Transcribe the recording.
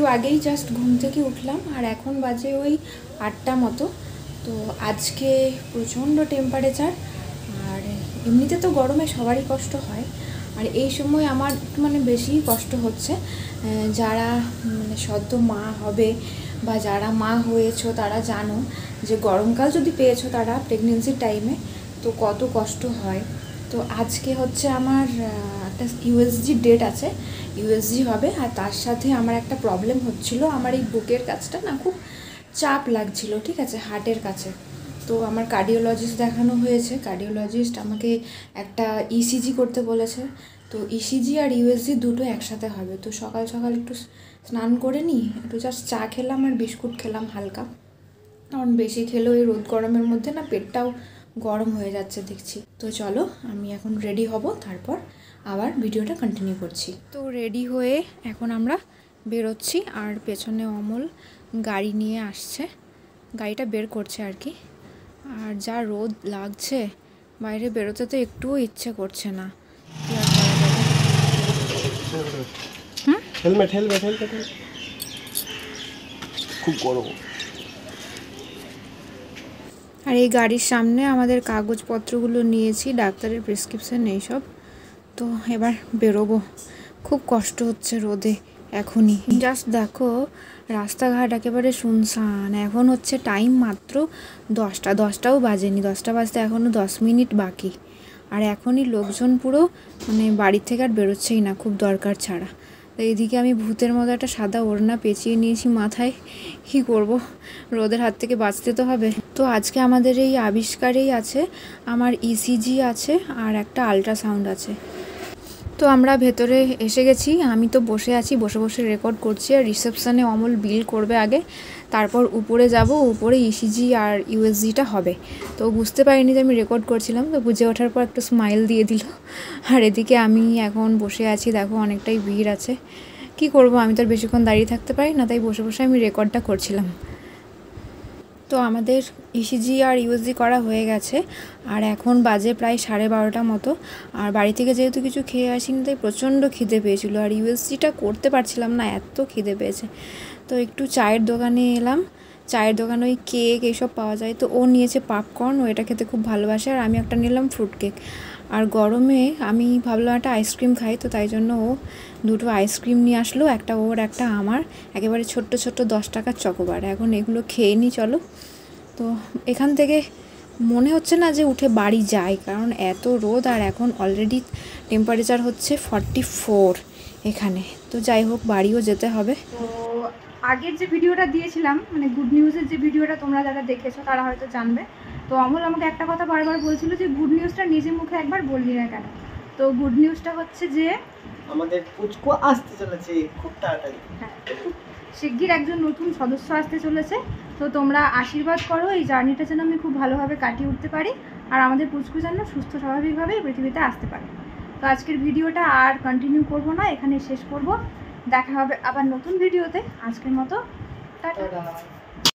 একটু আগেই জাস্ট ঘুম থেকে উঠলাম আর এখন বাজে ওই 8টা মতো। তো আজকে প্রচণ্ড টেম্পারেচার, আর এমনিতে তো গরমে সবারই কষ্ট হয়, আর এই সময় আমার মানে বেশি কষ্ট হচ্ছে। যারা মানে সদ্য মা হবে বা যারা মা হয়েছো তারা জানো যে গরমকাল যদি পেয়েছো তারা প্রেগনেন্সির টাইমে তো কত কষ্ট হয়। তো আজকে হচ্ছে আমার একটা ইউএসজি ডেট আছে, ইউএসজি হবে, আর তার সাথে আমার একটা প্রবলেম হচ্ছিল, আমার এই বুকের কাছটা না খুব চাপ লাগছিল, ঠিক আছে, হার্টের কাছে। তো আমার কার্ডিওলজিস্ট দেখানো হয়েছে, কার্ডিওলজিস্ট আমাকে একটা ইসিজি করতে বলেছে। তো ইসিজি আর ইউএসজি দুটো একসাথে হবে। তো সকাল সকাল একটু স্নান করে নিই, একটু জাস্ট চা খেলাম আর বিস্কুট খেলাম হালকা, কারণ বেশি খেলেও এই রোদ গরমের মধ্যে না পেটটাও গরম হয়ে যাচ্ছে দেখছি। তো চলো আমি এখন রেডি হব, তারপর আবার ভিডিওটা কন্টিনিউ করছি। তো রেডি হয়ে এখন আমরা বেরোচ্ছি, আর পেছনে অমল গাড়ি নিয়ে আসছে, গাড়িটা বের করছে আর কি। আর যা রোদ লাগছে বাইরে বেরোতে তো একটুও ইচ্ছে করছে না। হেলমেট হেলমেট হেলমেট খুব গরম। আর এই গাড়ির সামনে আমাদের কাগজপত্রগুলো নিয়েছি, ডাক্তারের প্রেসক্রিপশন এইসব। তো এবার বেরোবো, খুব কষ্ট হচ্ছে রোদে এখনই। জাস্ট দেখো রাস্তাঘাট একেবারে শুনশান। এখন হচ্ছে টাইম মাত্র 10টাও বাজেনি, 10টা বাজতে এখনও 10 মিনিট বাকি। আর এখনই লোকজন পুরো মানে বাড়ি থেকে আর বেরোচ্ছেই না খুব দরকার ছাড়া। তো এইদিকে আমি ভূতের মতো একটা সাদা ওড়না পেঁচিয়ে নিয়েছি মাথায়, কী করব, রোদের হাত থেকে বাঁচতে তো হবে। তো আজকে আমাদের এই আবিষ্কারেই আছে, আমার ইসিজি আছে আর একটা আল্ট্রাসাউন্ড আছে। তো আমরা ভেতরে এসে গেছি, আমি তো বসে আছি, বসে বসে রেকর্ড করছি। আর রিসেপশানে অমল বিল করবে আগে, তারপর উপরে যাব, উপরে ইসিজি আর ইউএসজিটা হবে। তো বুঝতে পারিনি যে আমি রেকর্ড করছিলাম, তো বুঝে ওঠার পর একটু স্মাইল দিয়ে দিল। আর এদিকে আমি এখন বসে আছি, দেখো অনেকটাই ভিড় আছে। কি করব, আমি তো আর বেশিক্ষণ দাঁড়িয়ে থাকতে পারি না, তাই বসে বসে আমি রেকর্ডটা করছিলাম। তো আমাদের ইসিজি আর ইউএসজি করা হয়ে গেছে, আর এখন বাজে প্রায় 12:30 মতো। আর বাড়ি থেকে যেহেতু কিছু খেয়ে আসিনি তাই প্রচণ্ড খিদে পেয়েছিল, আর ইউএসজিটা করতে পারছিলাম না, এত খিদে পেয়েছে। তো একটু চায়ের দোকানে এলাম, চায়ের দোকানে ওই কেক এইসব পাওয়া যায়। তো ও নিয়েছে পপকর্ন, ও এটা খেতে খুব ভালোবাসে, আর আমি একটা নিলাম ফ্রুট কেক। আর গরমে আমি ভাবলাম একটা আইসক্রিম খাই, তো তাই জন্য ও দুটো আইসক্রিম নিয়ে আসলো, একটা ওর একটা আমার, একেবারে ছোট্ট ছোট্ট 10 টাকার চকোবার। এখন এগুলো খেয়ে নিই চলো। তো এখান থেকে মনে হচ্ছে না যে উঠে বাড়ি যাই, কারণ এত রোদ, আর এখন অলরেডি টেম্পারেচার হচ্ছে 44 এখানে। তো যাই হোক, বাড়িও যেতে হবে। তো আগের যে ভিডিওটা দিয়েছিলাম, মানে গুড নিউজের যে ভিডিওটা তোমরা যারা দেখেছো তারা হয়তো জানবে। তো অমল আমাকে একটা কথা বারবার বলছিল যে গুড নিউজটা নিজে মুখে একবার বললি না কেন। তো গুড নিউজটা হচ্ছে যে আমাদের পুচকু আসতে চলেছে খুব তাড়াতাড়ি। হ্যাঁ, খুব শিগগির একজন নতুন সদস্য আসতে চলেছে। তো তোমরা আশীর্বাদ করো এই জার্নিটা যেন আমি খুব ভালোভাবে কাটিয়ে উঠতে পারি, আর আমাদের পুচকু যেন সুস্থ স্বাভাবিকভাবে পৃথিবীতে আসতে পারে। তো আজকের ভিডিওটা আর কন্টিনিউ করব না, এখানে শেষ করব। দেখা হবে আবার নতুন ভিডিওতে। আজকের মতো টাটা।